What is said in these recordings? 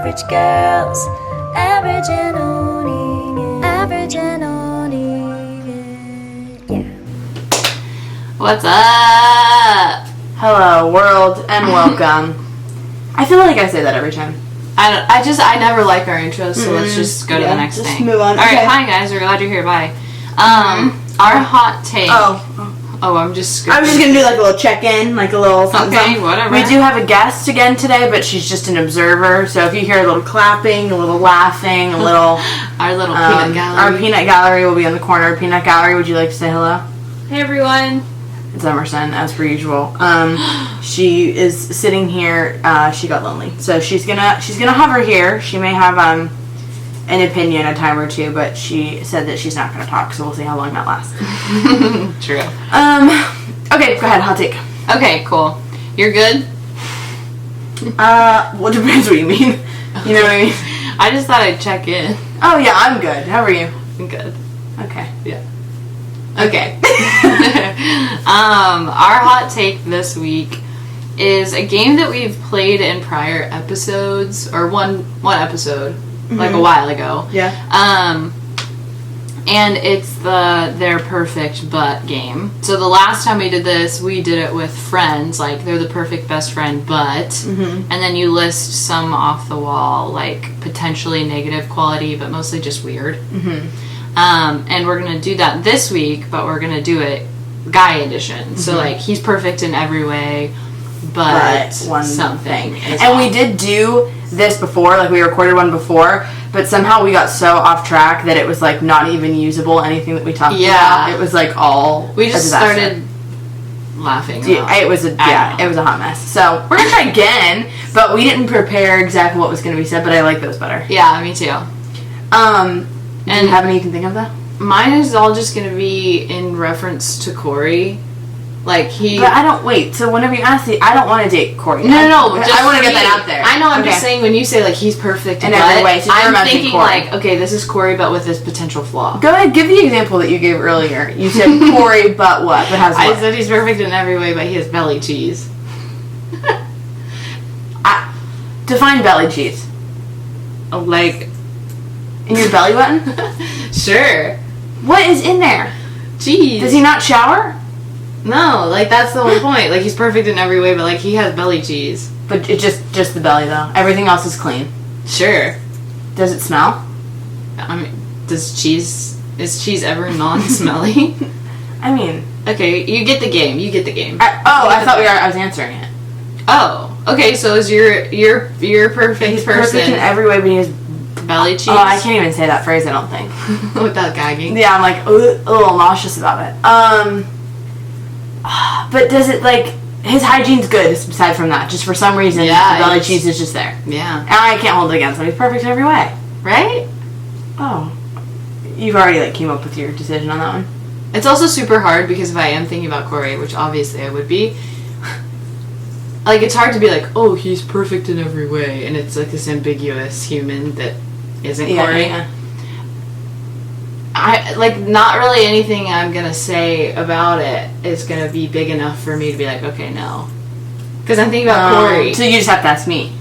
Average girls, average and owning it. Average and owning it. Yeah. What's up? Hello, world, and welcome. I feel like I say that every time. I never like our intros, so let's just go to the next just thing. move on. Alright, Okay. hi guys, we're glad you're here, bye. Our hot take. I'm just I was just gonna do like a little check-in, like a little something. Okay, whatever. We do have a guest again today, but she's just an observer, so if you hear a little clapping, a little laughing, a little... Our little peanut gallery. Our peanut gallery will be in the corner. Peanut gallery, would you like to say hello? Hey everyone. It's Emerson, as per usual. She is sitting here. She got lonely, so she's gonna hover here. She may have an opinion a time or two, but she said that she's not gonna talk. So we'll see how long that lasts. True. Okay, go ahead. Hot take. Okay, cool. You're good? Well, it depends what you mean. You know what I mean? I just thought I'd check in. Oh yeah, I'm good. How are you? I'm good. Okay. Yeah. Okay. Our hot take this week is a game that we've played in prior episodes, or one episode, like a while ago. Yeah. And it's the They're Perfect But game. So the last time we did this, we did it with friends, like they're the perfect best friend, but, and then you list some off the wall, like potentially negative quality, but mostly just weird. And we're going to do that this week, but we're going to do it guy edition. So, like, he's perfect in every way, but one something is And off. we did do this before, like we recorded one before, but somehow we got so off track that it was, like, not even usable, anything that we talked about. It was, like, all We just a disaster. started laughing. It was a hot mess. So, we're going to try again, but we didn't prepare exactly what was going to be said, but I like those better. Yeah, me too. Do you have any you can think of, though? Mine is all just going to be in reference to Corey. Like, But I don't, wait, so whenever you ask I don't want to date Corey. No. Just I want to for get that me. out there. I know, I'm just Okay. saying when you say, like, he's perfect In but every way, so you're I'm imagining thinking, Corey. like, okay, this is Corey, but with this potential flaw. Go ahead, give the example that you gave earlier. You said Corey, but what? But has I what? said he's perfect in every way, but he has belly cheese. Define belly cheese. Like, In your belly button? sure. What is in there? Cheese. Does he not shower? No, like, that's the whole point. Like, he's perfect in every way, but, like, he has belly cheese. But it just the belly, though. Everything else is clean. Sure. Does it smell? I mean, is cheese ever non-smelly? I mean... Okay, you get the game. I thought I was answering it. Oh, okay, so is your perfect He's person perfect in every way, but he has... belly cheese? Oh, I can't even say that phrase, I don't think. Without gagging. Yeah, I'm like, a little nauseous about it. But does it, like... His hygiene's good, aside from that. Just for some reason, the belly cheese is just there. Yeah. And I can't hold it against him. He's perfect in every way. Right? Oh. You've already, like, came up with your decision on that one? It's also super hard because if I am thinking about Corey, which obviously I would be, like, it's hard to be like, oh, he's perfect in every way, and it's like this ambiguous human that isn't Corey. Yeah. I, like, not really anything I'm gonna say about it is gonna be big enough for me to be like, okay, no. Because I'm thinking about Corey. So you just have to ask me.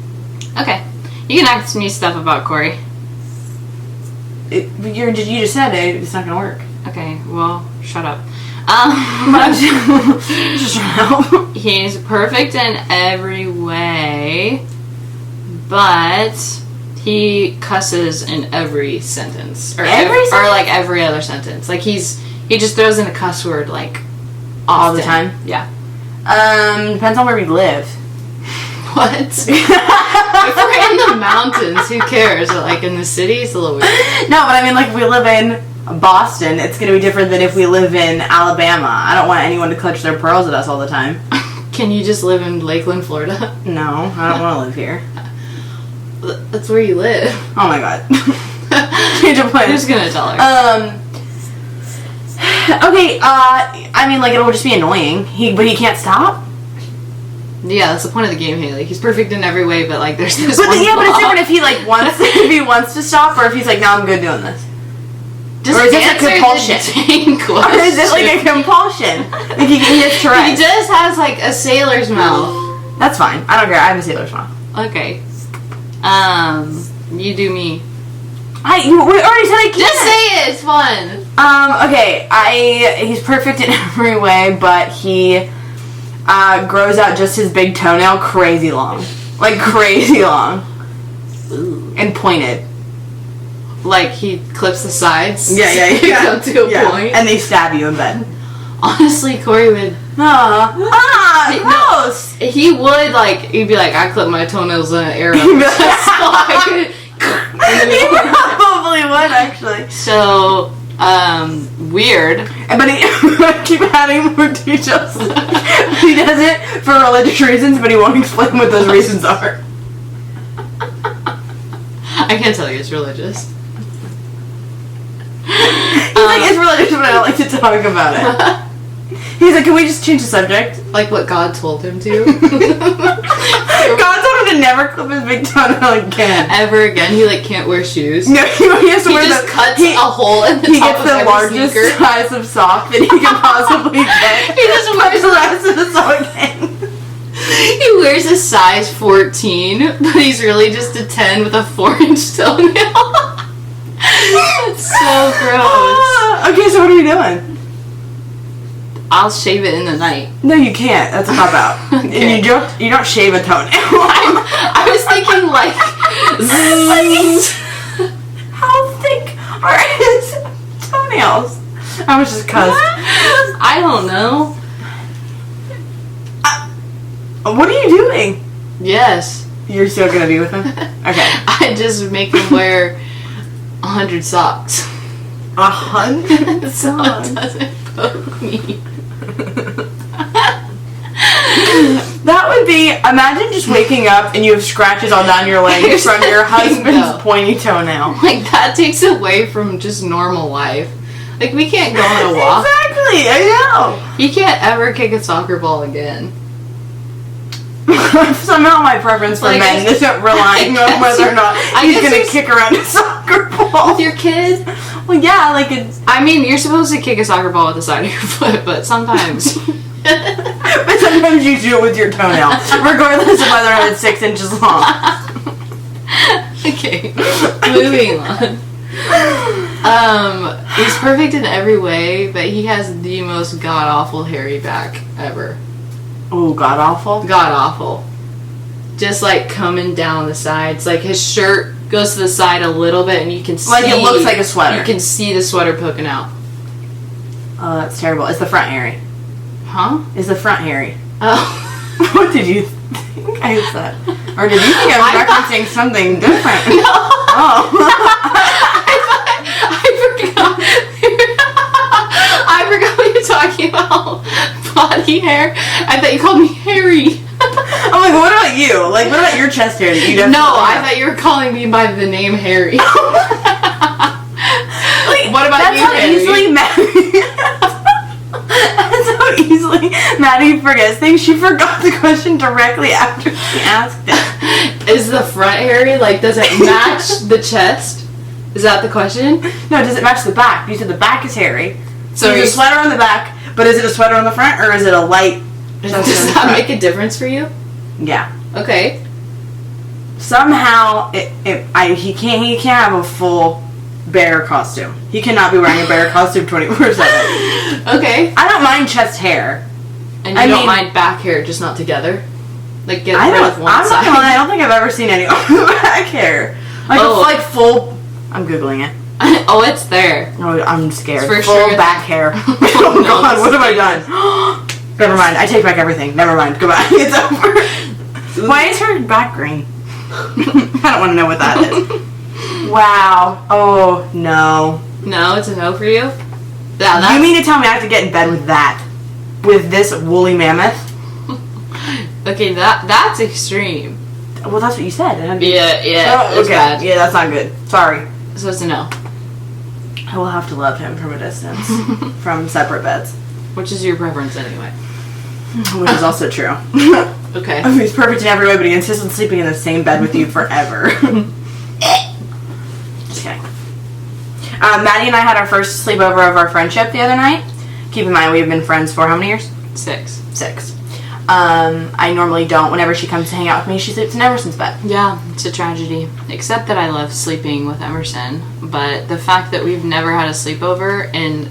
Okay. You can ask me stuff about Corey. You just said it. It's not gonna work. Okay, well, shut up. Just help. He's perfect in every way, but he cusses in every sentence. Or like every other sentence. Like he just throws in a cuss word like all the time. Yeah. Depends on where we live. What? If we're in the mountains, who cares? Like in the city, it's a little weird. No, but I mean, like, if we live in Boston, it's going to be different than if we live in Alabama. I don't want anyone to clutch their pearls at us all the time. Can you just live in Lakeland, Florida? No, I don't want to live here. That's where you live. Oh my god. Change of plan. I'm just gonna tell her. Okay, I mean, like, it'll just be annoying. But he can't stop? Yeah, that's the point of the game, Haley. He's perfect in every way, but, like, there's this But one yeah, but it's flaw. different if he, like, wants to stop, or if he's like, no, I'm good doing this. Just or is this a answer compulsion? the dang Or is it like a compulsion? Like he has He Tourette's. just has, like, a sailor's mouth. That's fine. I don't care. I have a sailor's mouth. Okay. You do me. We already said I can't. Just say it. It's fun. Okay. He's perfect in every way, but he grows out just his big toenail crazy long. Like, crazy long. Ooh. And pointed. Like, he clips the sides? Yeah. Up to a point? And they stab you in bed. Honestly, Corey would... Gross! He would, like, he'd be like, I clip my toenails in an arrow. He probably would, actually. So, weird. But he keep adding more details. He does it for religious reasons, but he won't explain what those reasons are. I can't tell you it's religious. He's like, it's religious, but I don't like to talk about it. He's like, can we just change the subject? Like what God told him to. God told him to never clip his big toenail again. Ever again. He, like, can't wear shoes. No, he has to wear just cuts a hole in the He top gets of the every largest sneaker. size of sock that he can possibly get. He just wears the rest of the sock again. He wears a size 14, but he's really just a 10 with a 4-inch toenail. That's so gross. Okay, so what are you doing? I'll shave it in the night. No, you can't. That's a cop out. Okay. And you don't shave a toenail. I was thinking like, how thick are his toenails? I was just cussed. I don't know. What are you doing? Yes. You're still gonna be with him? Okay. I just make him wear 100 socks. 100 So it doesn't poke me. That would be, imagine just waking up and you have scratches all down your legs Here's from the your thing, husband's though. pointy toenail. Like, that takes away from just normal life. Like, we can't go on a walk. Exactly, I know. You can't ever kick a soccer ball again. Somehow my preference for Like, men isn't relying on whether or not he's gonna kick around a soccer ball. With your kid? Well, yeah, like it's... I mean, you're supposed to kick a soccer ball with the side of your foot, but sometimes... But sometimes you do it with your toenail, regardless of whether or not it's 6 inches long. Okay, moving on. He's perfect in every way, but he has the most god-awful hairy back ever. Ooh, god-awful? God-awful. Just, like, coming down the sides. Like, his shirt goes to the side a little bit, and you can see... Like, it looks like a sweater. You can see the sweater poking out. Oh, that's terrible. Is the front hairy? Huh? Is the front hairy? Oh. What did you think I said? Or did you think I was referencing something different? No. Oh. I forgot what you're talking about. Body hair. I thought you called me hairy. I'm like, what about you? Like, what about your chest hair that you definitely No, I have? thought you were calling me by the name Harry. Like, what about that's you, how Harry? easily That's how easily Maddie forgets things. She forgot the question directly after she asked it. Is the front hairy? Like, does it match the chest? Is that the question? No, does it match the back? You said the back is hairy. So So there's a sweater on the back, but is it a sweater on the front, or is it a light? Does that make a difference for you? Yeah. Okay. Somehow, he can't have a full bear costume. He cannot be wearing a bear costume 24/7. Okay. I don't mind chest hair. And you don't mind back hair, just not together? Like, get rid of one I'm side. not gonna lie, I don't think I've ever seen anyone with back hair. Like, like full... I'm Googling it. Oh, it's there. Oh, I'm scared. It's for full sure. back hair. Oh, No, God, what have I it's- done? Never mind, I take back everything. Never mind, goodbye. It's over. Why is her back green? I don't want to know what that is. Wow. Oh, no. No, it's a no for you? Yeah, that's... You mean to tell me I have to get in bed with that? With this woolly mammoth? Okay, that's extreme. Well, that's what you said. Yeah, Oh, it's okay. bad. Yeah, that's not good. Sorry. So it's a no. I will have to love him from a distance. From separate beds. Which is your preference anyway. Which is also true. Okay. I mean, he's perfect in every way, but he insists on sleeping in the same bed with you forever. Just kidding. Maddie and I had our first sleepover of our friendship the other night. Keep in mind, we've been friends for how many years? 6. 6. I normally don't. Whenever she comes to hang out with me, she sleeps in Emerson's bed. Yeah, it's a tragedy. Except that I love sleeping with Emerson. But the fact that we've never had a sleepover in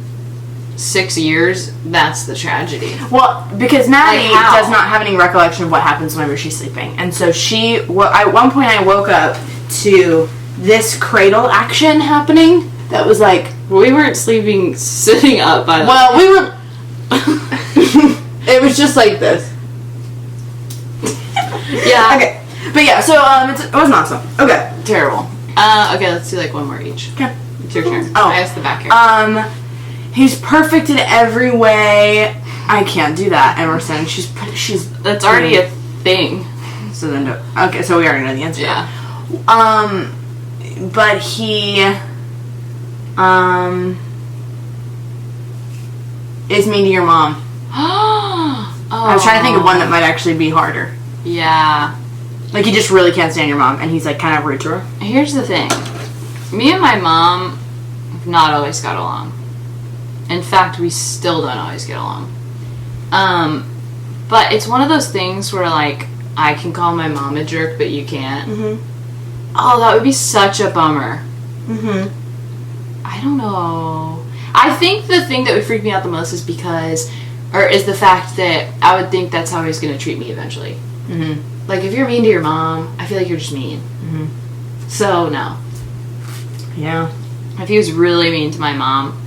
6 years, that's the tragedy. Well, because Maddie Like, how? does not have any recollection of what happens whenever she's sleeping. And so at one point I woke up to this cradle action happening that was like... We weren't sleeping sitting up, by the way. Well, we were... It was just like this. Yeah. Okay. But yeah, so it was awesome. Okay. Terrible. Okay, let's do like one more each. Okay. It's your turn. Oh. I asked the back here. He's perfect in every way. I can't do that, Emerson. She's That's already a thing. So then, okay, so we already know the answer. Yeah. But he, is mean to your mom. I was trying to think of one that might actually be harder. Yeah. Like, he just really can't stand your mom, and he's, like, kind of rude to her. Here's the thing. Me and my mom have not always got along. In fact, we still don't always get along. But it's one of those things where, like, I can call my mom a jerk, but you can't. Mm-hmm. Oh, that would be such a bummer. Mm-hmm. I don't know. I think the thing that would freak me out the most is is the fact that I would think that's how he's going to treat me eventually. Mm-hmm. Like, if you're mean to your mom, I feel like you're just mean. Mm-hmm. So, no. Yeah. If he was really mean to my mom,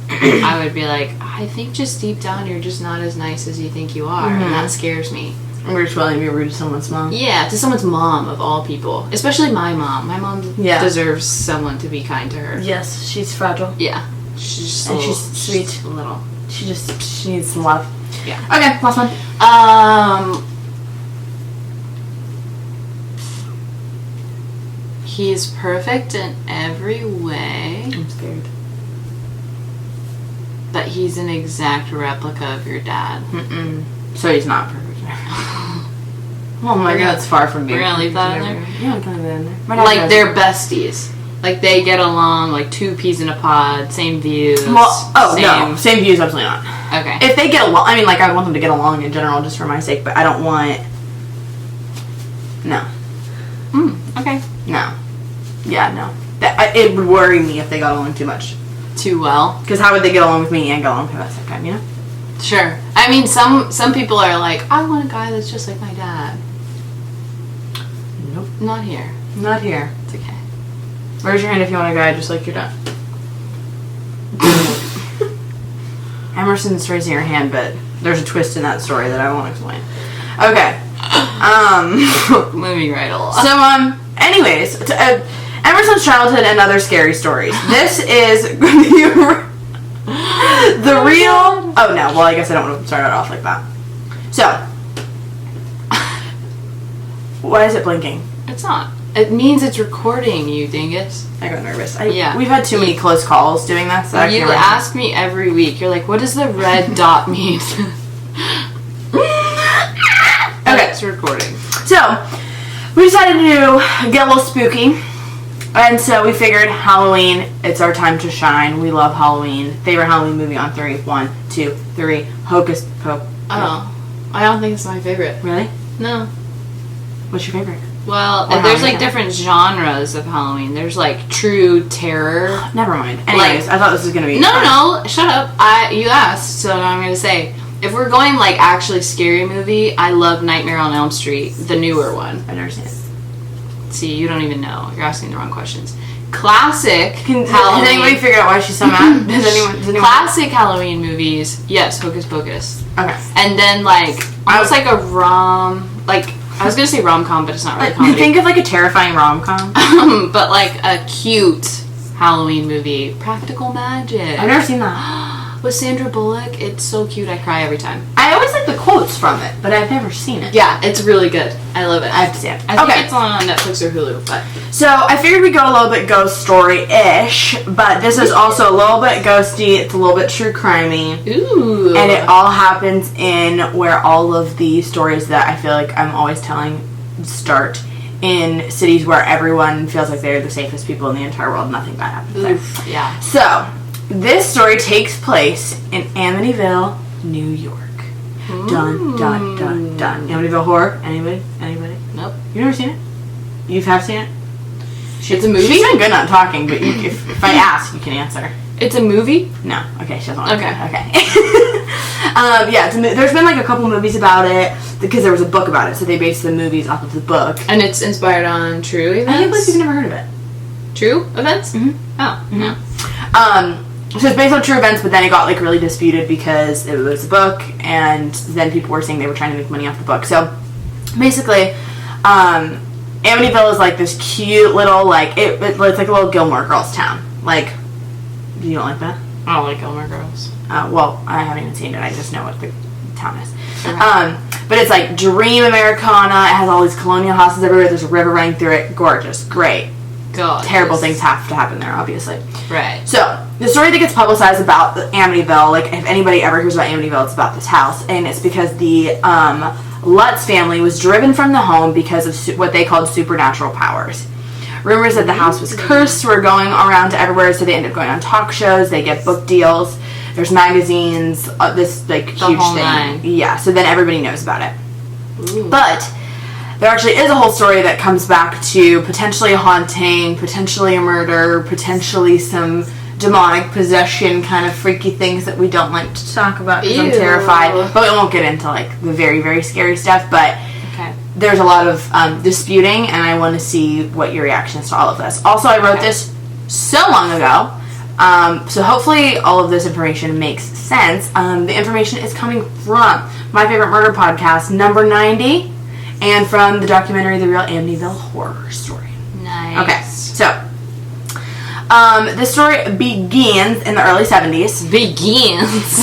I would be like, I think just deep down you're just not as nice as you think you are, and that scares me. We're just willing to be rude to someone's mom. Yeah, to someone's mom, of all people. Especially my mom. My mom deserves someone to be kind to her. Yes, she's fragile. Yeah. She's And she's sweet. A little. She needs some love. Yeah. Okay, last one. He's perfect in every way, I'm scared. but he's an exact replica of your dad. Mm-mm. So he's not perfect. Oh my god, it's far from being. We're gonna leave that in there? Yeah, I'm gonna leave that in there. Like, they're besties. Like, they get along like two peas in a pod, same views. Well, no. Same views, absolutely not. Okay. If they get along, I mean, like, I want them to get along in general just for my sake, but I don't want... No. Okay. No. Yeah, no. It would worry me if they got along too much. Too well. Because how would they get along with me and get along with me at the same time, you know? Sure. I mean, some people are like, I want a guy that's just like my dad. Nope. Not here. Not here. It's okay. Raise your hand if you want a guy just like your dad. Emerson's raising her hand, but there's a twist in that story that I won't explain. Okay. Moving right along. So, anyways, Emerson's childhood and other scary stories. This is the real... Oh, no. Well, I guess I don't want to start it off like that. So, why is it blinking? It's not. It means it's recording, you dingus. I got nervous. Yeah. We've had too many close calls doing this. So You ask me every week. You're like, what does the red dot mean? Okay. It's recording. So, we decided to get a little spooky. And so we figured Halloween, it's our time to shine. We love Halloween. Favorite Halloween movie on 3. 1, 2, 3. Hocus Pocus. Oh. I don't think it's my favorite. Really? No. What's your favorite? Well, Or there's Halloween. like different genres of Halloween. There's like true terror. Never mind. Anyways, I thought this was going to be fun. No, shut up. You asked, so I'm going to say, if we're going like actually scary movie, I love Nightmare on Elm Street, the newer one. I've never seen it. See, you don't even know. You're asking the wrong questions. Classic Has Halloween. anybody figured out why she's so mad? Does anyone? Classic Halloween movies. Yes, Hocus Pocus. Okay. And then like almost like a I was gonna say rom-com, but it's not really comedy. Think of like a terrifying rom-com. But like a cute Halloween movie, Practical Magic. I've never seen that. With Sandra Bullock. It's so cute. I cry every time. I always like the quotes from it, but I've never seen it. Yeah, it's really good. I love it. I have to see it. I think it's on Netflix or Hulu, but So I figured we'd go a little bit ghost story-ish, but this is also a little bit ghosty. It's a little bit true crimey. ooh. And it all happens in where all of the stories that I feel like I'm always telling start in cities where everyone feels like they're the safest people in the entire world. Nothing bad happens there. Oof, yeah. So, this story takes place in Amityville, New York. Dun, dun, dun, dun. Amityville Horror? Anybody? Nope. You never seen it? You have seen it? It's a movie? She's been good at talking, but if I ask, you can answer. It's a movie? No. Okay, she doesn't want to. Okay. Yeah, there's been like a couple movies about it because there was a book about it, so they based the movies off of the book. And it's inspired on true events? I can't believe you've never heard of it. True events? Mm-hmm. Oh, no. So it's based on true events, but then it got like really disputed because it was a book, and then people were saying they were trying to make money off the book. So basically, Amityville is like this cute little like it's like a little Gilmore Girls town. Like, you don't like that? I don't like Gilmore Girls. Well, I haven't even seen it. I just know what the town is. Okay. But it's like dream Americana. It has all these colonial houses everywhere. There's a river running through it. Gorgeous, great. God. Terrible things have to happen there, obviously. Right. So, the story that gets publicized about Amityville, like, if anybody ever hears about Amityville, it's about this house. And it's because the Lutz family was driven from the home because of what they called supernatural powers. Rumors that the house was cursed were going around to everywhere, so they ended up going on talk shows. They get book deals. There's magazines. This, like, huge whole thing. nine. Yeah, so then everybody knows about it. Ooh. But there actually is a whole story that comes back to potentially a haunting, potentially a murder, potentially some demonic possession kind of freaky things that we don't like to talk about because I'm terrified. But we won't get into like the very, very scary stuff. But Okay. there's a lot of disputing, and I want to see what your reaction is to all of this. Also, I wrote this so long ago, so hopefully all of this information makes sense. The information is coming from My Favorite Murder Podcast, number 90. And from the documentary The Real Amityville Horror Story. Nice. Okay, so the story begins in the early 70s. Begins.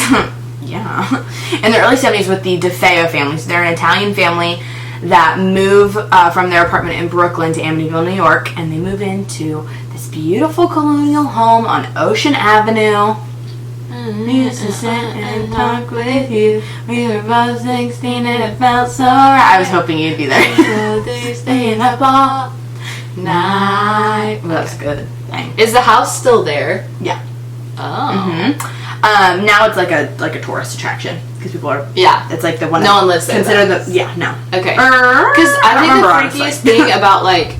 Yeah. In the early 70s with the Defamative family. So they're an Italian family that move from their apartment in Brooklyn to Amityville, New York. And they move into this beautiful colonial home on Ocean Avenue. We used to sit and talk with you. We were both 16 and it felt so right. I was hoping you'd be there. Staying up all night. Well, that's good. Dang. Is the house still there? Yeah. Oh. Mm-hmm. Now it's like a tourist attraction because people are. Yeah. It's like the one. No one lives there. Consider the no. Okay. Because I think the freakiest thing about like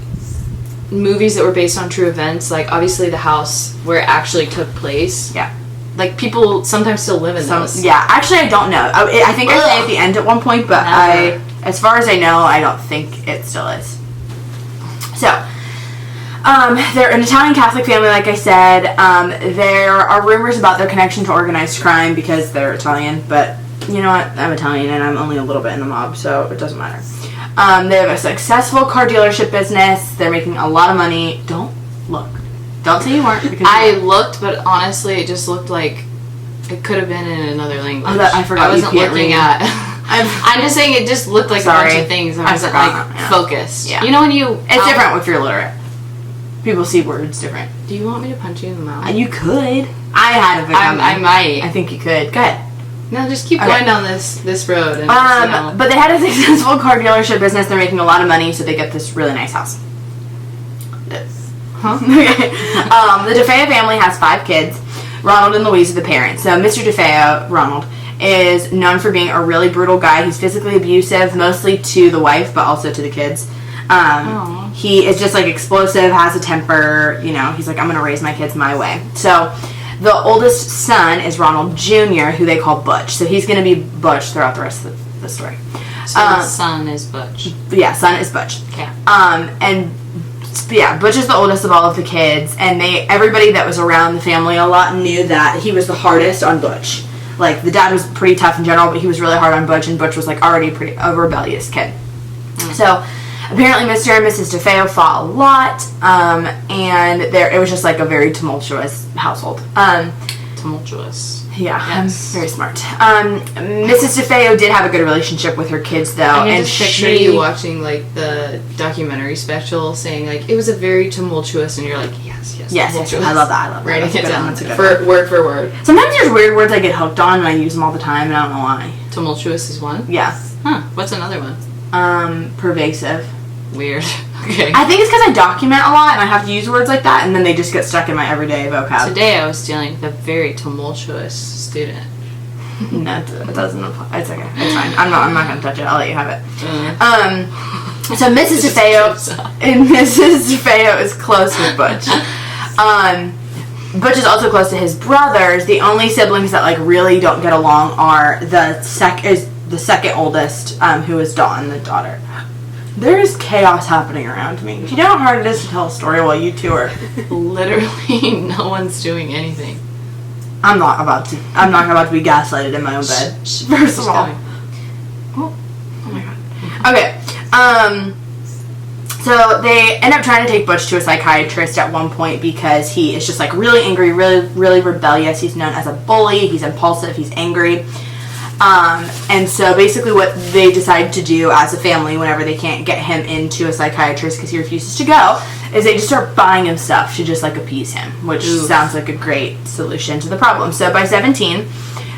movies that were based on true events, like obviously the house where it actually took place. Yeah. Like people sometimes still live in those. Yeah. Actually, I don't know. I think I say at the end at one point, but as far as I know, I don't think it still is. So, they're an Italian Catholic family, like I said. There are rumors about their connection to organized crime because they're Italian, but you know what? I'm Italian and I'm only a little bit in the mob, so it doesn't matter. They have a successful car dealership business. They're making a lot of money. Don't look. Don't say you weren't. Because I looked, but honestly, it just looked like it could have been in another language. Oh, I forgot. I wasn't you can't looking read. at. I'm just saying it just looked like a bunch of things. I wasn't like focused. Yeah. You know when you... It's different if you're illiterate. People see words different. Do you want me to punch you in the mouth? You could. I had a bit I might. I think you could. Go ahead. No, just keep going down this road. And but they had a successful car dealership business. They're making a lot of money, so they get this really nice house. Huh? Okay. The DeFeo family has 5 kids. Ronald and Louise are the parents. So Mr. DeFeo, Ronald, is known for being a really brutal guy. He's physically abusive, mostly to the wife, but also to the kids. He is just like explosive, has a temper. You know, he's like, I'm going to raise my kids my way. So the oldest son is Ronald Jr., who they call Butch. So he's going to be Butch throughout the rest of the story. So the son is Butch. Yeah, son is Butch. Okay. And yeah, Butch is the oldest of all of the kids, and everybody that was around the family a lot knew that he was the hardest on Butch. Like, the dad was pretty tough in general, but he was really hard on Butch, and Butch was like already a rebellious kid. So apparently Mr. and Mrs. DeFeo fought a lot, and it was just like a very tumultuous household. Tumultuous. Yeah, Yes. I'm very smart. Mrs. DeFeo did have a good relationship with her kids, though. I can and just picture you watching like the documentary special, saying like it was a very tumultuous, and you're like, yes, Yes, I love that. Writing it down That's a good for word for word. Sometimes there's weird words I get hooked on, and I use them all the time, and I don't know why. Tumultuous is one. Yeah. Huh? What's another one? Pervasive. Weird. Okay. I think it's because I document a lot, and I have to use words like that, and then they just get stuck in my everyday vocab. Today I was dealing with a very tumultuous student. No, it doesn't apply. It's okay. It's fine. I'm not gonna touch it. I'll let you have it. So Mrs. DeFeo is close with Butch. Butch is also close to his brothers. The only siblings that like really don't get along are the second oldest, who is Dawn, the daughter. There is chaos happening around me. Do you know how hard it is to tell a story while you two are? Literally, no one's doing anything. I'm not about to be gaslighted in my own bed. First of all. Oh my god. Okay. So they end up trying to take Butch to a psychiatrist at one point because he is just like really angry, really rebellious. He's known as a bully. He's impulsive. He's angry. And so basically what they decide to do as a family whenever they can't get him into a psychiatrist because he refuses to go is they just start buying him stuff to just like appease him, which sounds like a great solution to the problem. So by 17,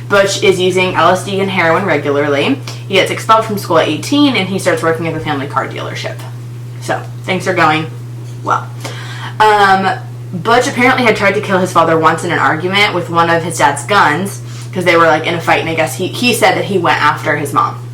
Butch is using LSD and heroin regularly. He gets expelled from school at 18 and he starts working at the family car dealership. So things are going well. Butch apparently had tried to kill his father once in an argument with one of his dad's guns because they were like in a fight, and I guess he said that he went after his mom.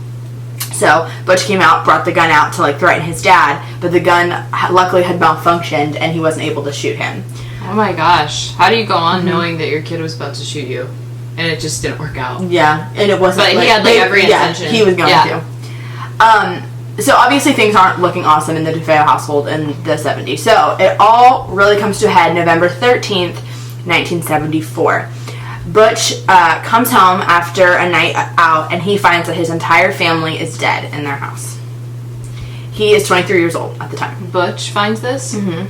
So Butch came out, brought the gun out to like threaten his dad, but the gun luckily had malfunctioned and he wasn't able to shoot him. Oh my gosh. How do you go on knowing that your kid was about to shoot you and it just didn't work out? Yeah, and it wasn't. But he had like every intention. Yeah, he was going to. So obviously things aren't looking awesome in the DeFeo household in the 70s. So it all really comes to a head November 13th, 1974. Butch comes home after a night out and he finds that his entire family is dead in their house. He is 23 years old at the time. Butch finds this? Mm-hmm.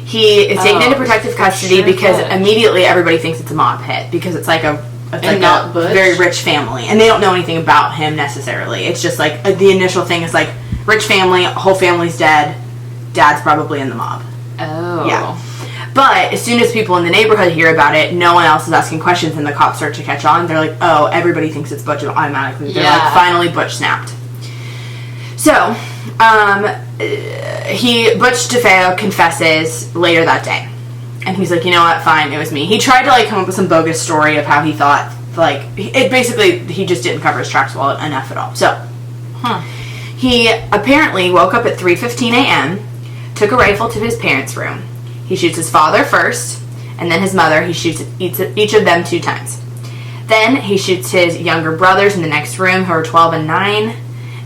He is taken into protective custody because immediately everybody thinks it's a mob hit because it's like a very rich family and they don't know anything about him necessarily. It's just like the initial thing is like rich family, whole family's dead, dad's probably in the mob. Oh. Yeah. But as soon as people in the neighborhood hear about it, no one else is asking questions and the cops start to catch on. They're like, oh, everybody thinks it's Butch automatically. They're like, finally Butch snapped. So, Butch DeFeo confesses later that day. And he's like, you know what, fine, it was me. He tried to like come up with some bogus story of how he thought, like, it basically, he just didn't cover his tracks well enough at all. So, he apparently woke up at 3:15 a.m., took a rifle to his parents' room. He shoots his father first, and then his mother. He shoots each of them 2 times. Then he shoots his younger brothers in the next room, who are 12 and 9.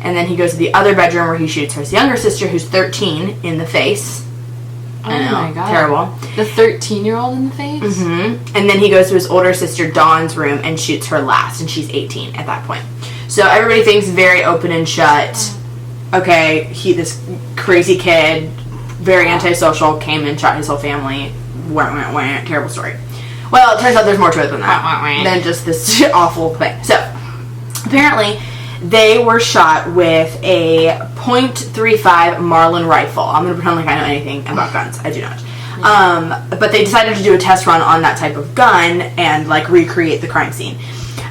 And then he goes to the other bedroom where he shoots his younger sister, who's 13, in the face. I know, my God. Terrible. The 13-year-old in the face? Mm-hmm. And then he goes to his older sister, Dawn's room, and shoots her last, and she's 18 at that point. So everybody thinks very open and shut. Okay, this crazy kid, very antisocial, came and shot his whole family. Terrible story. Well, it turns out there's more to it than that. Than just this awful thing. So, apparently, they were shot with a .35 Marlin rifle. I'm going to pretend like I know anything about guns. I do not. But they decided to do a test run on that type of gun and, like, recreate the crime scene.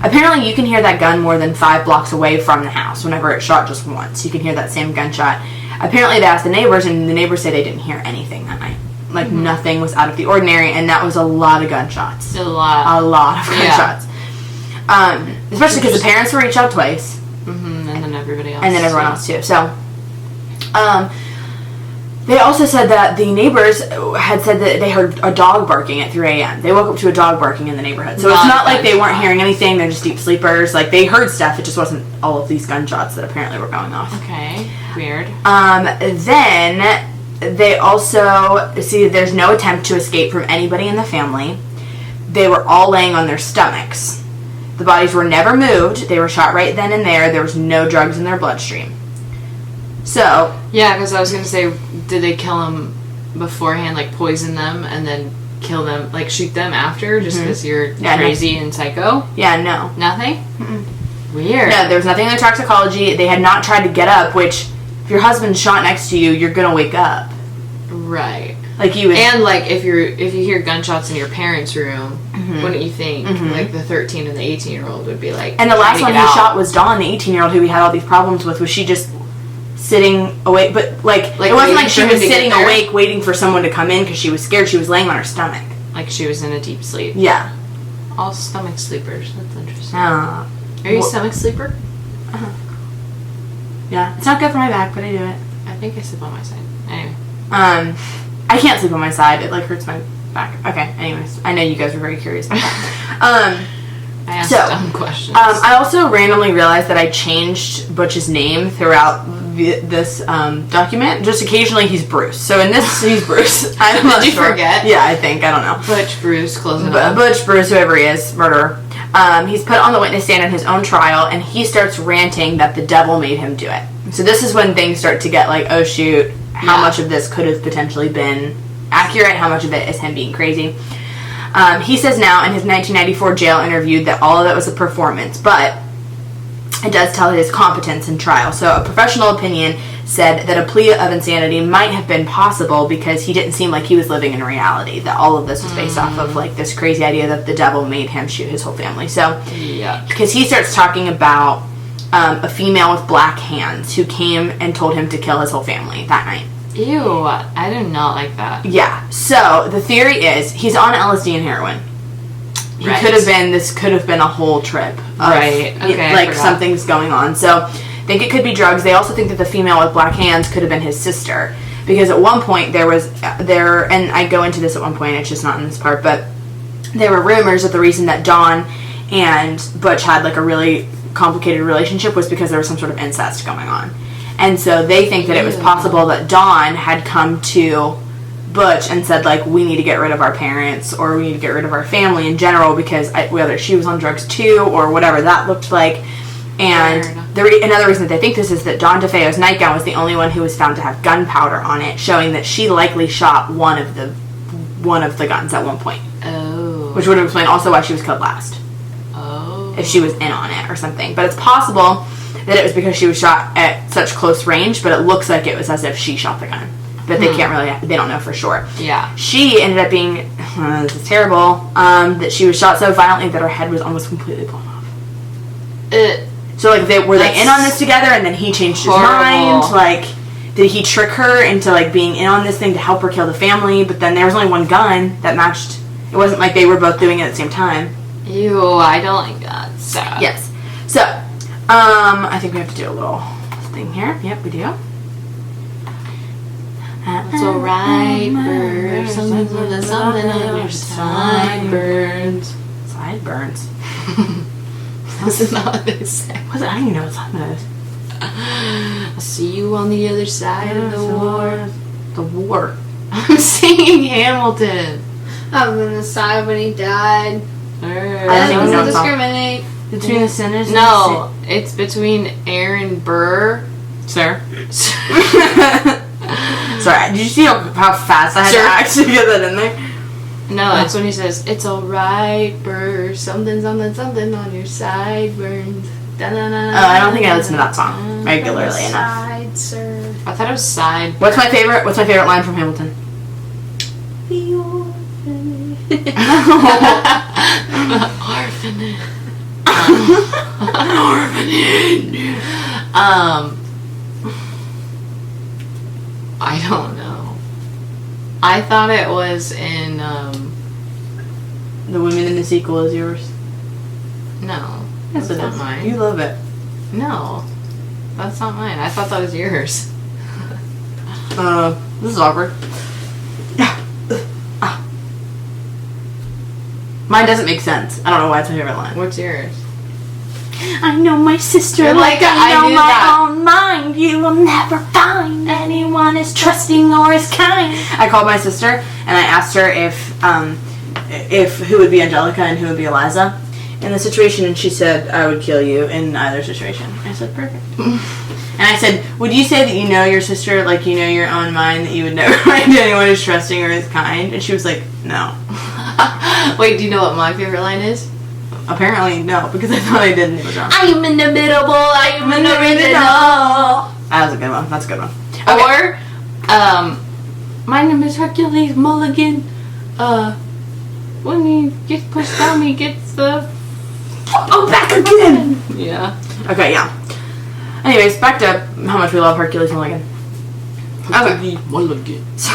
Apparently, you can hear that gun more than 5 blocks away from the house whenever it shot just once. You can hear that same gunshot. Apparently, they asked the neighbors, and the neighbors say they didn't hear anything that night. Like, nothing was out of the ordinary, and that was a lot of gunshots. A lot of gunshots. Especially because the parents were each out twice. Mm-hmm. And then everybody else. And then everyone else, too. So, they also said that the neighbors had said that they heard a dog barking at 3 a.m. They woke up to a dog barking in the neighborhood. So, it's not like they weren't hearing anything. They're just deep sleepers. Like, they heard stuff. It just wasn't all of these gunshots that apparently were going off. Okay. Weird. Then they also see there's no attempt to escape from anybody in the family. They were all laying on their stomachs. The bodies were never moved. They were shot right then and there. There was no drugs in their bloodstream. So... Yeah, because I was going to say, did they kill them beforehand, like poison them, and then kill them, like shoot them after, just because you're crazy and psycho? Yeah, no. Nothing? Mm-mm. Weird. No, there was nothing in the toxicology. They had not tried to get up, which, if your husband's shot next to you, you're going to wake up. Right. Like you would... And, like, if you hear gunshots in your parents' room, wouldn't you think, like, the 13 and the 18-year-old would be like... And the last one he shot was Dawn, the 18-year-old, who he had all these problems with. Was she just sitting awake? But, like it wasn't like she was sitting awake waiting for someone to come in because she was scared. She was laying on her stomach. Like she was in a deep sleep. Yeah. all stomach sleepers. That's interesting. Uh, Are you a stomach sleeper? yeah. It's not good for my back, but I do it. I think I sleep on my side. Anyway. I can't sleep on my side. It like hurts my back. Okay. Anyways, I know you guys were very curious about that. I asked dumb questions. I also randomly realized that I changed Butch's name throughout this document. Just occasionally he's Bruce. So in this, he's Bruce. I'm not Did you sure. forget? Yeah, I think. I don't know. Butch, Bruce, close enough. Butch, Bruce, whoever he is, murderer. He's put on the witness stand in his own trial, and he starts ranting that the devil made him do it. So this is when things start to get like, oh shoot, how much of this could have potentially been accurate? How much of it is him being crazy? He says now in his 1994 jail interview that all of it was a performance, but it does tell his competence in trial. So a professional opinion said that a plea of insanity might have been possible because he didn't seem like he was living in reality, that all of this was based off of like this crazy idea that the devil made him shoot his whole family. So, because he starts talking about a female with black hands who came and told him to kill his whole family that night. Ew, I do not like that. Yeah, so the theory is he's on LSD and heroin. Right. This could have been a whole trip. Right, okay. Like something's going on. So I think it could be drugs. They also think that the female with black hands could have been his sister. Because at one point and I go into this at one point, it's just not in this part, but there were rumors that the reason that Dawn and Butch had like a really complicated relationship was because there was some sort of incest going on. And so they think that it was possible that Dawn had come to Butch and said, like, we need to get rid of our parents or we need to get rid of our family in general because whether she was on drugs too or whatever that looked like. And another reason that they think this is that Dawn DeFeo's nightgown was the only one who was found to have gunpowder on it, showing that she likely shot one of the guns at one point. Oh. Which would explain also why she was killed last. Oh. If she was in on it or something. But it's possible that it was because she was shot at such close range, but it looks like it was as if she shot the gun. But they they don't know for sure. Yeah. She ended up being, this is terrible, that she was shot so violently that her head was almost completely blown off. So, like, were they in on this together and then he changed his mind? Like, did he trick her into, like, being in on this thing to help her kill the family? But then there was only one gun that matched. It wasn't like they were both doing it at the same time. Ew, I don't like that. So. Yes. So, I think we have to do a little thing here. Yep, we do. It's alright, bird. Something on your sideburns. Sideburns? That's not what they say. I don't even know what song that is. I'll see you on the other side of the war. The war. I'm singing Hamilton. On the side when he died. I don't doesn't know discriminate. Between the sinners and No, it's between Aaron Burr. Sir? Sorry, did you see how fast I had to actually get that in there? No, it's when he says, it's alright, Burr, something on your sideburns. I don't think I listen to that song regularly enough. Side, sir. I thought it was side. What's my favorite line from Hamilton? The orphanage. Orphanage. I don't know. I thought it was in, The Women in the Sequel is yours. no. Yes, That's it not is. mine. You love it. No. That's not mine. I thought that was yours. This is awkward. Mine doesn't make sense. I don't know why it's my favorite line. What's yours? I know my sister You're like I know knew my that. own mind. You will never find anyone as trusting or as kind. I called my sister and I asked her if who would be Angelica and who would be Eliza in the situation, and she said I would kill you in either situation. I said perfect. And I said, would you say that you know your sister like you know your own mind, that you would never find anyone as trusting or as kind? And she was like, no. Wait, do you know what my favorite line is? Apparently no, because I thought I did and it was wrong. I am inimitable, I am an original. That was a good one. That's a good one. Okay. Or, my name is Hercules Mulligan. When he gets pushed down, he gets the... Oh, back again! Yeah. Okay, yeah. Anyways, back to how much we love Hercules Mulligan. Okay. Mulligan. So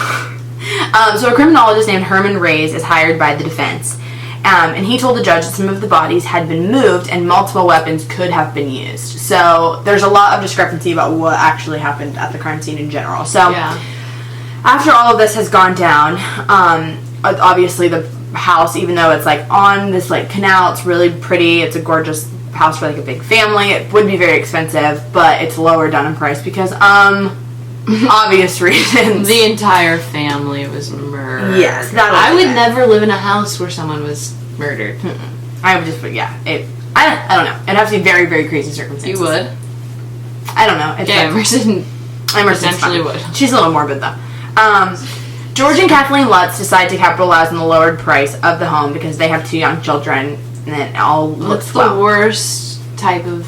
a criminologist named Herman Reyes is hired by the defense, And he told the judge that some of the bodies had been moved and multiple weapons could have been used. So there's a lot of discrepancy about what actually happened at the crime scene in general. So after all of this has gone down, obviously the house, even though it's like on this like canal, it's really pretty. It's a gorgeous house for like a big family. It would be very expensive, but it's lower down in price because obvious reasons. The entire family was murdered. Yes, I would never live in a house where someone was murdered. I would just, I don't know. It'd have to be very, very crazy circumstances. You would? I don't know. Emerson potentially would. She's a little morbid though. George and Kathleen Lutz decide to capitalize on the lowered price of the home because they have 2 young children, and it all looks What's the worst type of...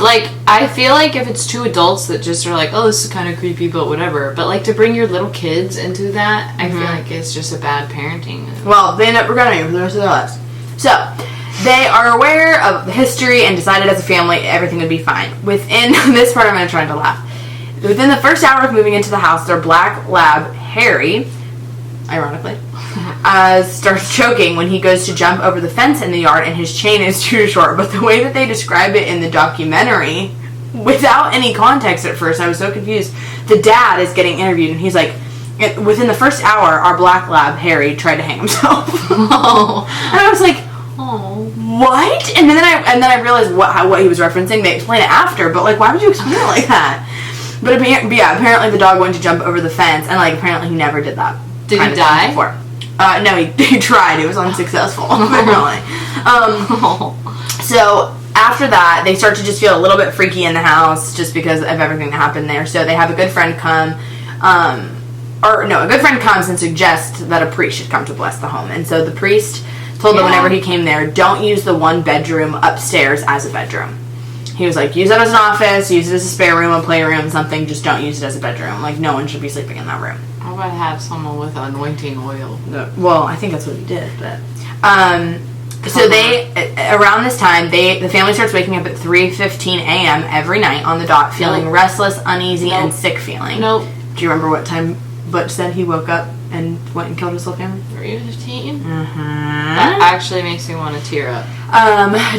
Like, I feel like if it's 2 adults that just are like, oh, this is kind of creepy, but whatever. But, like, to bring your little kids into that, I feel like it's just a bad parenting. Well, they end up regretting it for the rest of their lives. So, they are aware of the history and decided as a family everything would be fine. Within this part, I'm going to try to laugh. Within the first hour of moving into the house, their black lab, Harry, ironically, starts choking when he goes to jump over the fence in the yard and his chain is too short. But the way that they describe it in the documentary, without any context at first, I was so confused. The dad is getting interviewed and he's like, within the first hour, our black lab, Harry, tried to hang himself. Oh. And I was like, oh, what? And then I realized what he was referencing. They explain it after, but like, why would you explain it like that? But yeah, apparently the dog went to jump over the fence, and like apparently he never did that. Did he die? Before. No, he tried. It was unsuccessful. Apparently. So after that, they start to just feel a little bit freaky in the house, just because of everything that happened there. So they have a good friend come, a good friend comes and suggests that a priest should come to bless the home, and so the priest told them whenever he came there, don't use the 1 bedroom upstairs as a bedroom. He was like, use it as an office, use it as a spare room, a playroom, something, just don't use it as a bedroom. Like, no one should be sleeping in that room. How about have someone with anointing oil? Well, I think that's what he did, but... so they, around this time, the family starts waking up at 3:15 a.m. every night on the dot, feeling restless, uneasy, and sick feeling. Nope. Do you remember what time Butch said he woke up and went and killed his whole family? 3:15? That actually makes me want to tear up.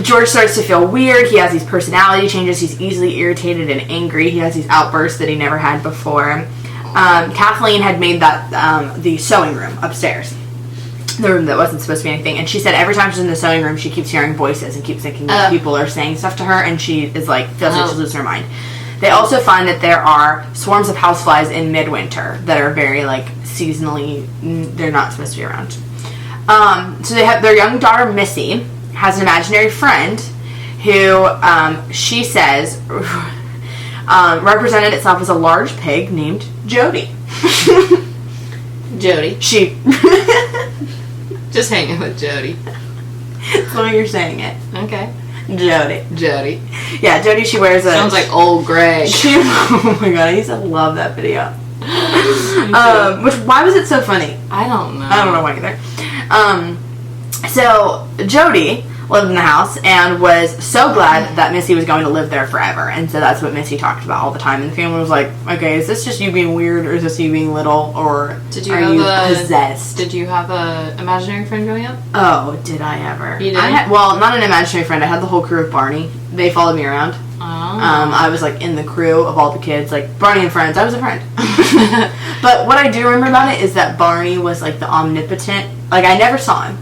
George starts to feel weird. He has these personality changes. He's easily irritated and angry. He has these outbursts that he never had before. Kathleen had made that the sewing room upstairs, the room that wasn't supposed to be anything, and she said every time she's in the sewing room she keeps hearing voices and keeps thinking that people are saying stuff to her, and she is like feels like she's losing her mind. They also find that there are swarms of houseflies in midwinter that are very like seasonally, they're not supposed to be around. So they have their young daughter Missy has an imaginary friend who she says represented itself as a large pig named Jody. Jody. She just hanging with Jody. That's the way you're saying it. Okay. Jody. Yeah, Jody, she wears a... Sounds like old Greg. Oh my god, I used to love that video. Why was it so funny? I don't know. I don't know why either. So, Jody lived in the house and was so glad that Missy was going to live there forever. And so that's what Missy talked about all the time. And the family was like, okay, is this just you being weird, or is this you being little, or are you possessed? Did you have a imaginary friend growing up? Oh, did I ever? You did? Well, not an imaginary friend. I had the whole crew of Barney. They followed me around. Oh. I was like in the crew of all the kids, like Barney and friends. I was a friend. But what I do remember about it is that Barney was like the omnipotent. Like, I never saw him.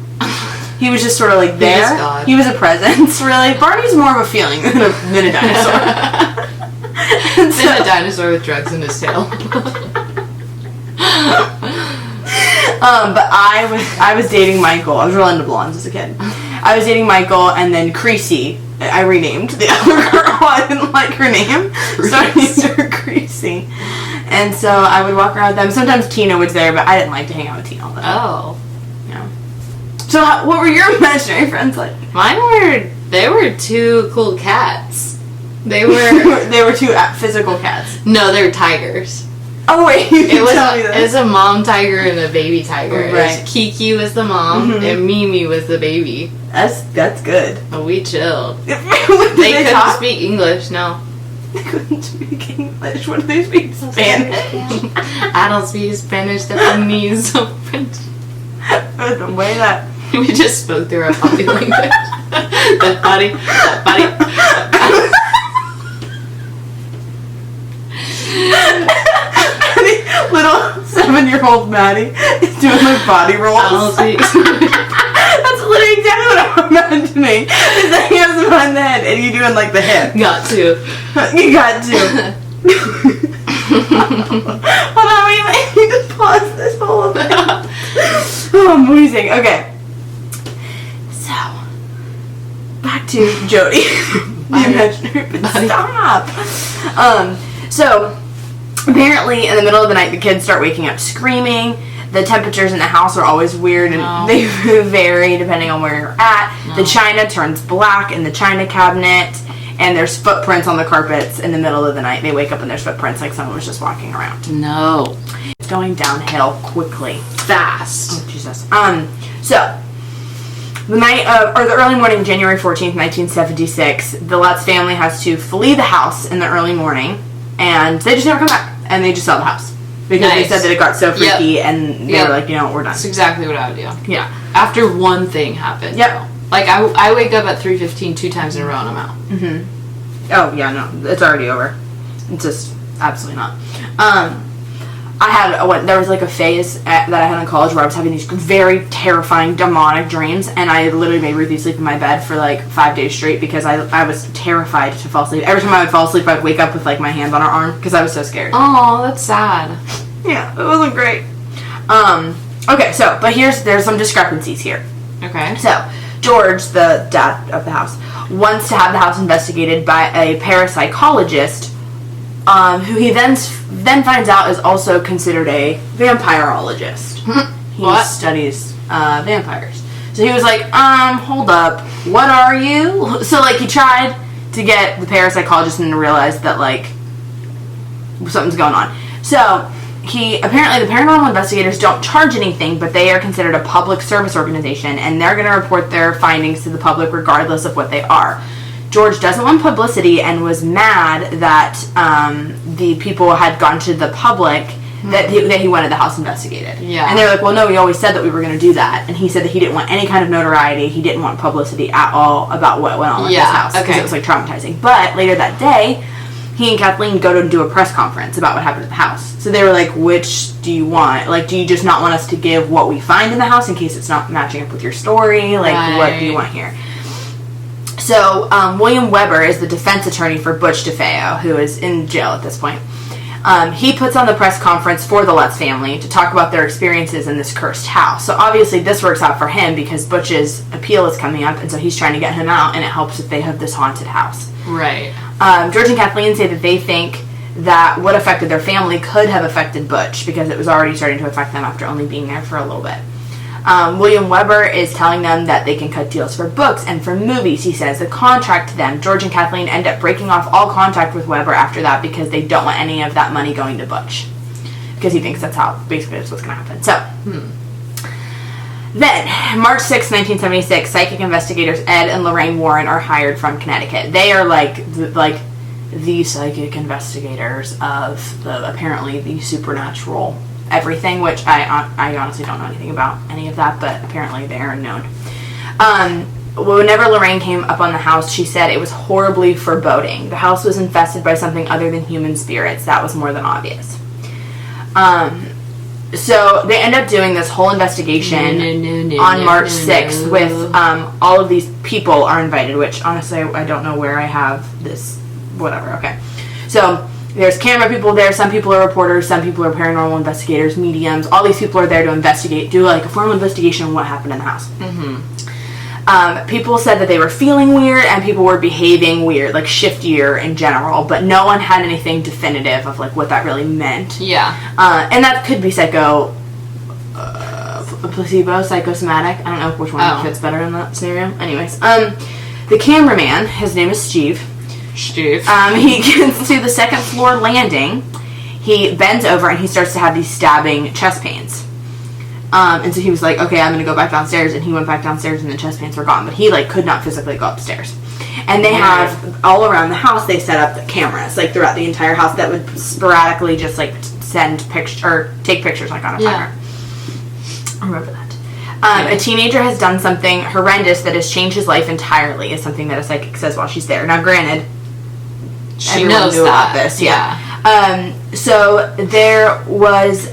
He was just sort of like there. He was a presence, really. Barney's more of a feeling than a dinosaur. Than a dinosaur with drugs in his tail. But I was dating Michael. I was real into blondes as a kid. I was dating Michael, and then Creasy. I renamed the other girl. I didn't like her name, so I named her Creasy. And so I would walk around with them. Sometimes Tina was there, but I didn't like to hang out with Tina all the time. Oh. Yeah. So what were your imaginary friends like? They were two cool cats. They were two physical cats. No, they were tigers. Oh wait, it was a mom tiger and a baby tiger. Right. Kiki was the mom and Mimi was the baby. That's good. But we chilled. They couldn't speak English, no. They couldn't speak English. What do they speak? Spanish? I don't speak Spanish, Japanese, or French. The way that We just spoke through our body language. That body. little 7-year-old Maddie is doing like body rolls. That's literally exactly what I'm imagining. Is that he has him on the head and you doing like the hip. Got to. You got to. Hold on, wait, I need to pause this whole thing. Oh, amazing. Okay. So, back to Jody. The imaginary. Stop. So, apparently, in the middle of the night, the kids start waking up screaming. The temperatures in the house are always weird and they vary depending on where you're at. The china turns black in the china cabinet, and there's footprints on the carpets in the middle of the night. They wake up and there's footprints like someone was just walking around. No. It's going downhill quickly. Fast. Oh, Jesus. So, the night of, or the early morning, January 14th, 1976, the Lutz family has to flee the house in the early morning, and they just never come back, and they just sell the house. Because they said that it got so freaky, and they were like, you know, we're done. That's exactly what I would do. Yeah. After one thing happened. Yep. Though. Like, I wake up at 3:15 2 times in a row and I'm out. Mm-hmm. Oh, yeah, no. It's already over. It's just absolutely not. There was like a phase that I had in college where I was having these very terrifying demonic dreams, and I literally made Ruthie sleep in my bed for like 5 days straight because I was terrified to fall asleep. Every time I would fall asleep, I'd wake up with like my hands on her arm because I was so scared. Oh, that's sad. Yeah, it wasn't great. Okay, so, but there's some discrepancies here. Okay. So, George, the dad of the house, wants to have the house investigated by a parapsychologist, who he then finds out is also considered a vampirologist. He studies vampires. So he was like, hold up, what are you? So, like, he tried to get the parapsychologist and realized that, like, something's going on. So, apparently the paranormal investigators don't charge anything, but they are considered a public service organization, and they're going to report their findings to the public regardless of what they are. George doesn't want publicity and was mad that the people had gone to the public that he wanted the house investigated. Yeah. And they're like, well, no, we always said that we were going to do that. And he said that he didn't want any kind of notoriety. He didn't want publicity at all about what went on with his house. Because it was, like, traumatizing. But later that day, he and Kathleen go to do a press conference about what happened at the house. So they were like, which do you want? Like, do you just not want us to give what we find in the house in case it's not matching up with your story? Like, what do you want here? So, William Weber is the defense attorney for Butch DeFeo, who is in jail at this point. He puts on the press conference for the Lutz family to talk about their experiences in this cursed house. So obviously this works out for him because Butch's appeal is coming up, and so he's trying to get him out, and it helps if they have this haunted house. Right. George and Kathleen say that they think that what affected their family could have affected Butch because it was already starting to affect them after only being there for a little bit. William Weber is telling them that they can cut deals for books and for movies. He says the contract to them. George and Kathleen end up breaking off all contact with Weber after that because they don't want any of that money going to Butch. Because he thinks that's what's going to happen. So, Then, March 6, 1976, psychic investigators Ed and Lorraine Warren are hired from Connecticut. They are like the psychic investigators of apparently the supernatural everything, which I honestly don't know anything about any of that, but apparently they are known. Whenever Lorraine came up on the house, she said it was horribly foreboding. The house was infested by something other than human spirits. That was more than obvious. So they end up doing this whole investigation on March 6th with all of these people are invited, which honestly I don't know where I have this, whatever, okay. So there's camera people there, some people are reporters, some people are paranormal investigators, mediums, all these people are there to investigate, do like a formal investigation on what happened in the house. People said that they were feeling weird and people were behaving weird, like shiftier in general, but no one had anything definitive of like what that really meant. Yeah. And that could be placebo, psychosomatic. I don't know which one fits better in that scenario. Anyways, the cameraman, his name is Steve. He gets to the second floor landing. He bends over and he starts to have these stabbing chest pains. And so he was like, okay, I'm going to go back downstairs. And he went back downstairs and the chest pains were gone. But he, like, could not physically go upstairs. And they have, all around the house, they set up the cameras, like, throughout the entire house that would sporadically just, like, send pictures, or take pictures, like, on a timer. I remember that. A teenager has done something horrendous that has changed his life entirely, is something that a psychic says while she's there. Now, granted, She everyone knows knew that. about this, so there was,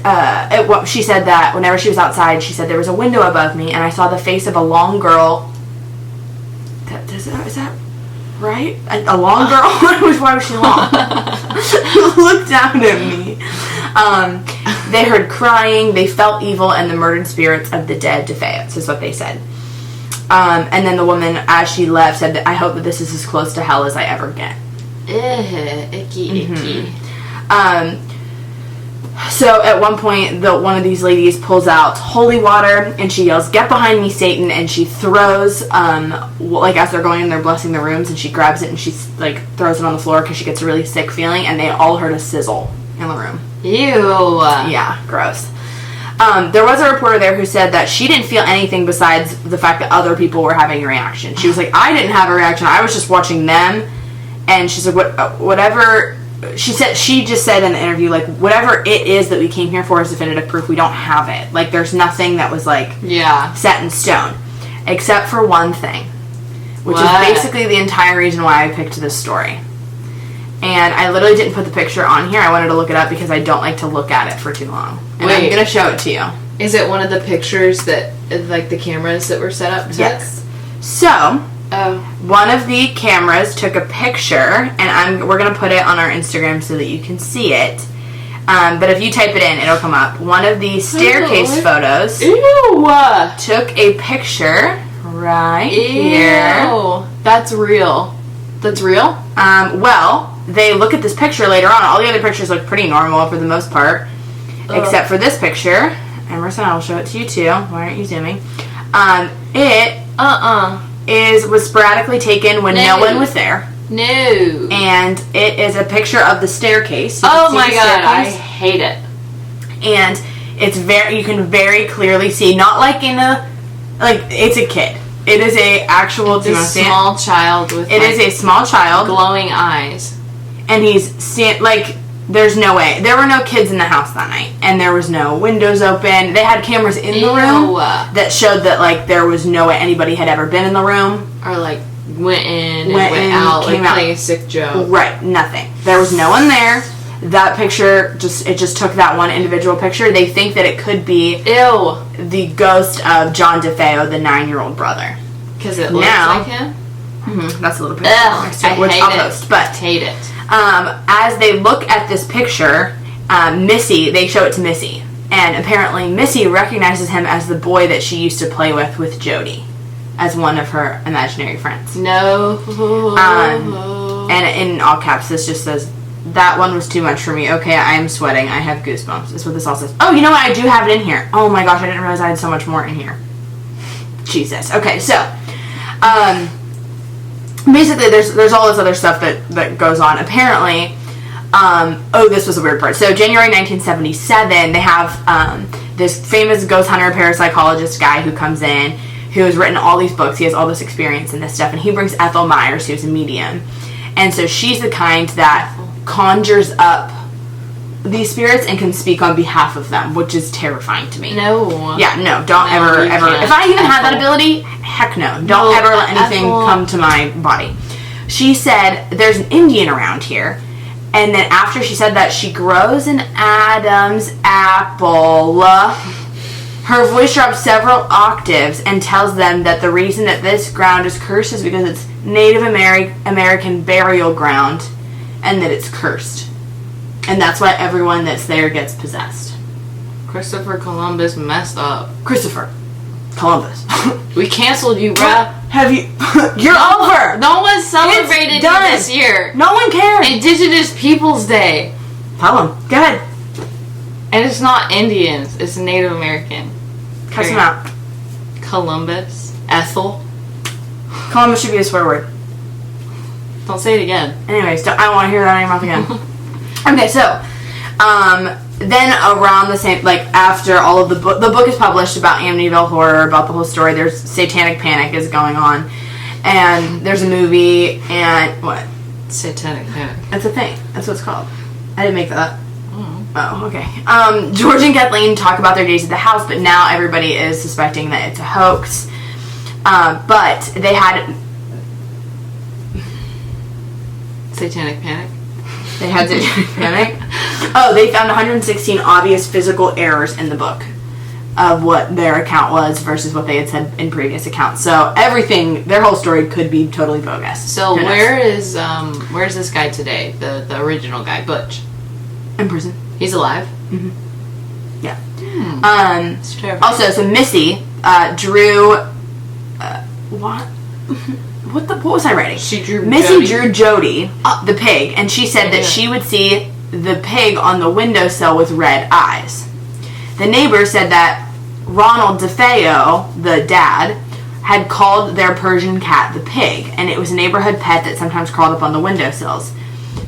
she said that whenever she was outside, she said there was a window above me, and I saw the face of a long girl. Is that right? A long girl? Why was she long? Looked down at me. They heard crying, they felt evil, and the murdered spirits of the dead Defamative, is what they said. And then the woman, as she left, said that I hope that this is as close to hell as I ever get. Icky. So at one point, one of these ladies pulls out holy water, and she yells, "Get behind me, Satan!" And she throws, as they're going in, they're blessing the rooms, and she grabs it and she throws it on the floor because she gets a really sick feeling, and they all heard a sizzle in the room. Ew. Yeah, gross. There was a reporter there who said that she didn't feel anything besides the fact that other people were having a reaction. She was like, I didn't have a reaction. I was just watching them. And she said, whatever... She just said in the interview, whatever it is that we came here for is definitive proof. We don't have it. There's nothing that was, set in stone. Except for one thing. Which is basically the entire reason why I picked this story. And I literally didn't put the picture on here. I wanted to look it up because I don't like to look at it for too long. And I'm going to show it to you. Is it one of the pictures that, the cameras that were set up to? Yes. So... one of the cameras took a picture, and we're gonna put it on our Instagram so that you can see it. But if you type it in, it'll come up. One of the staircase photos took a picture right here. That's real. That's real? Well, they look at this picture later on. All the other pictures look pretty normal for the most part, except for this picture. Emerson, I'll show it to you too. Why aren't you zooming? Was sporadically taken when no one was there. No. And it is a picture of the staircase. Oh my god, I hate it. And you can very clearly see, not it's a kid. It is a actual, It's a small child with It is a small child. Glowing eyes. And he's there's no way. There were no kids in the house that night. And there was no windows open. They had cameras in the room that showed that, there was no way anybody had ever been in the room. Or, went in and went out, came out. playing sick Joe. Right, nothing. There was no one there. That picture, just took that one individual picture. They think that it could be the ghost of John DeFeo, the 9-year-old brother. Because it looks like him? Mm-hmm, that's a little picture. Which I'll post. But I hate it. As they look at this picture, they show it to Missy. And apparently Missy recognizes him as the boy that she used to play with Jody. As one of her imaginary friends. No. And in all caps, this just says, that one was too much for me. Okay, I am sweating. I have goosebumps. That's what this all says. Oh, you know what? I do have it in here. Oh my gosh, I didn't realize I had so much more in here. Jesus. Okay, so, basically, there's all this other stuff that goes on. Apparently, this was a weird part. So, January 1977, they have this famous ghost hunter, parapsychologist guy who comes in, who has written all these books. He has all this experience in this stuff, and he brings Ethel Myers, who's a medium. And so she's the kind that conjures up these spirits and can speak on behalf of them, which is terrifying to me. No. Yeah, no, don't ever. If I even had that ability, heck no. Don't ever let anything come to my body. She said, there's an Indian around here. And then after she said that, she grows an Adam's apple. Her voice drops several octaves and tells them that the reason that this ground is cursed is because it's Native American burial ground and that it's cursed. And that's why everyone that's there gets possessed. Christopher Columbus messed up. Christopher Columbus. We canceled you, bruh. Have you... You're over! No one celebrated you this year. No one cares. Indigenous Peoples Day. Tell them. Go ahead. And it's not Indians. It's Native American. Cuss them out. Columbus. Ethel. Columbus should be a swear word. Don't say it again. Anyways, I don't want to hear that out of your mouth again. Okay, so, then around the same, after all of the book is published about Amityville Horror, about the whole story, there's satanic panic is going on, and there's a movie, and what? Satanic panic. That's a thing. That's what it's called. I didn't make that up. Oh, okay. George and Kathleen talk about their days at the house, but now everybody is suspecting that it's a hoax. But they had... Satanic panic. They had satanic panic. Oh, they found 116 obvious physical errors in the book of what their account was versus what they had said in previous accounts. So everything, their whole story could be totally bogus. So where's this guy today? The original guy, Butch. In prison. He's alive. Mm-hmm. Yeah. It's terrifying. Also, so Missy drew. What? What was I writing? She drew. Missy drew Jody, the pig, and she said that she would see the pig on the windowsill with red eyes. The neighbor said that Ronald DeFeo, the dad, had called their Persian cat the pig, and it was a neighborhood pet that sometimes crawled up on the windowsills.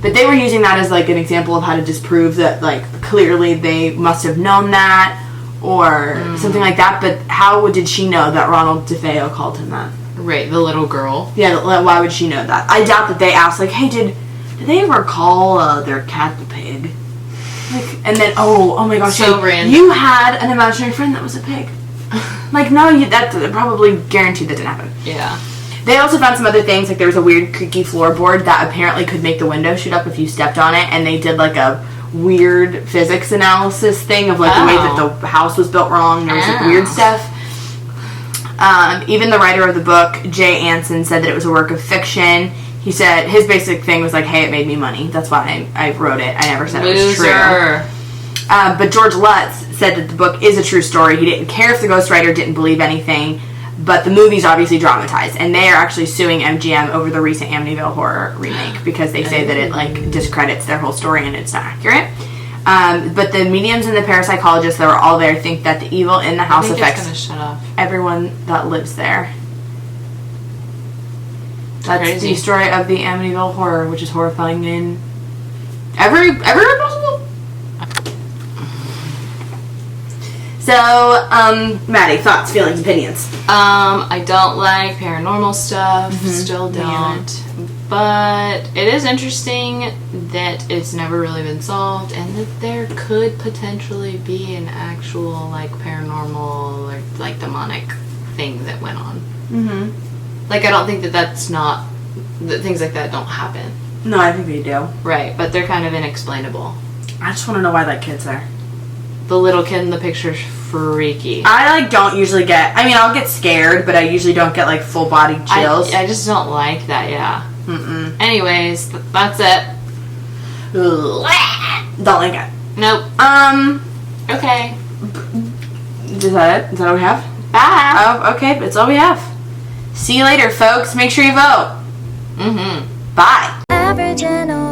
But they were using that as like an example of how to disprove that, like, clearly they must have known that or something like that. But how did she know that Ronald DeFeo called him that? Right, the little girl. Yeah, why would she know that? I doubt that they asked, like, hey, did they ever call their cat the pig? Like, and then, oh my gosh, So random. You had an imaginary friend that was a pig. Like, no, that's probably guaranteed that didn't happen. Yeah. They also found some other things, like there was a weird creaky floorboard that apparently could make the window shoot up if you stepped on it, and they did like a weird physics analysis thing of like the way that the house was built wrong. There was like weird stuff. Even the writer of the book, Jay Anson, said that it was a work of fiction. He said his basic thing was like, hey, it made me money. That's why I wrote it. I never said it was true. But George Lutz said that the book is a true story. He didn't care if the ghostwriter didn't believe anything, but the movie's obviously dramatized, and they are actually suing MGM over the recent Amityville Horror remake because they say that it like discredits their whole story and it's not accurate. But the mediums and the parapsychologists that were all there think that the evil in the house affects everyone that lives there. That's crazy. the story of the Amityville Horror, which is horrifying in every way possible. So, Maddie, thoughts, feelings, opinions? I don't like paranormal stuff. Still don't. But it is interesting that it's never really been solved, and that there could potentially be an actual like paranormal or like demonic thing that went on. Like, I don't think that things like that don't happen. No, I think they do. Right, but they're kind of inexplainable. I just want to know why that kid's there. The little kid in the picture's freaky. I like don't usually get. I mean, I'll get scared, but I usually don't get like full body chills. I just don't like that. Yeah. Anyways, that's it. Don't like it. Nope. Okay. Is that it? Is that all we have? Bye. Oh, okay. That's all we have. See you later, folks. Make sure you vote. Bye. Aboriginal